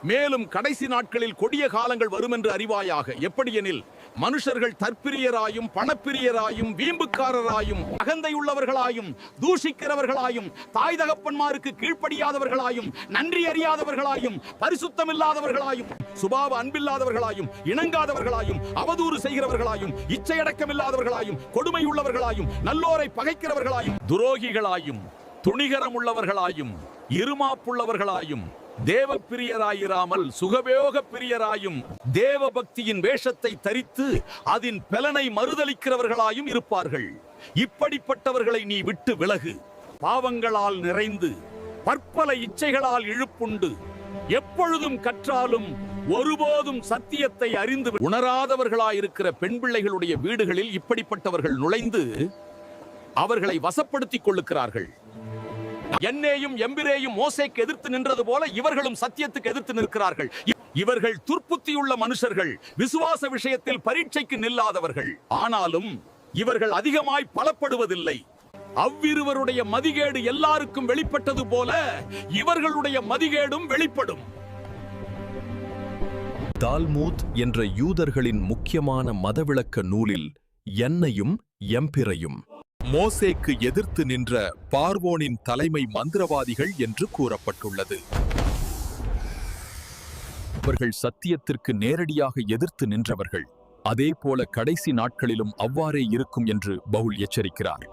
மேலும் கடைசி நாட்களில் கொடிய காலங்கள் வரும் என்று அறிவாயாக. எப்படியெனில் மனுஷர்கள் தற்பிரியராயும் பணப்பிரியராயும் வீம்புக்காரராயும் அகந்தையுள்ளவர்களாயும் தூஷிக்கிறவர்களாயும் தாய் தகப்பன்மாருக்கு கீழ்ப்படியாதவர்களாயும் நன்றி அறியாதவர்களாயும் பரிசுத்தமில்லாதவர்களாயும் சுபாவ அன்பில்லாதவர்களாயும் இணங்காதவர்களாயும் அவதூறு செய்கிறவர்களாயும் இச்சையடக்கமில்லாதவர்களாயும் கொடுமையுள்ளவர்களாயும் நல்லோரை பகைக்கிறவர்களாயும் துரோகிகளாயும் துணிகரமுள்ளவர்களாயும் இருமாப்புள்ளவர்களாயும் தேவ பிரியராயிராமல் சுகபோக பிரியராயும் தேவ பக்தியின் வேஷத்தை தரித்து அதன் பலனை மறுதலிக்கிறவர்களாயும் இருப்பார்கள். இப்படிப்பட்டவர்களை நீ விட்டு விலகு. பாவங்களால் நிறைந்து பற்பல இச்சைகளால் இழுப்புண்டு எப்பொழுதும் கற்றாலும் ஒருபோதும் சத்தியத்தை அறிந்து உணராதவர்களாயிருக்கிற பெண் பிள்ளைகளுடைய வீடுகளில் இப்படிப்பட்டவர்கள் நுழைந்து அவர்களை வசப்படுத்திக் கொள்ளுகிறார்கள். என்னேயும் எம்பிரேயும் மோசேக்கு எதிர்த்து நின்றது போல இவர்களும் சத்தியத்துக்கு எதிர்த்து நிற்கிறார்கள். இவர்கள் துர்ப்புத்தியுள்ள மனுஷர்கள், விசுவாச விஷயத்தில் பரீட்சைக்கு நில்லாதவர்கள். ஆனாலும் இவர்கள் அதிகமாய் பலப்படுவதில்லை. அவ்விருவருடைய மதிகேடு எல்லாருக்கும் வெளிப்பட்டது போல இவர்களுடைய மதிகேடும் வெளிப்படும். தால்மூத் என்ற யூதர்களின் முக்கியமான மதவிளக்க நூலில் என்னையும் எம்பிரையும் மோசேக்கு எதிர்த்து நின்ற பார்வோனின் தலைமை மந்திரவாதிகள் என்று கூறப்பட்டுள்ளது. அவர்கள் சத்தியத்திற்கு நேரடியாக எதிர்த்து நின்றவர்கள். அதேபோல கடைசி நாட்களிலும் அவ்வாறே இருக்கும் என்று பவுல் எச்சரிக்கிறார்.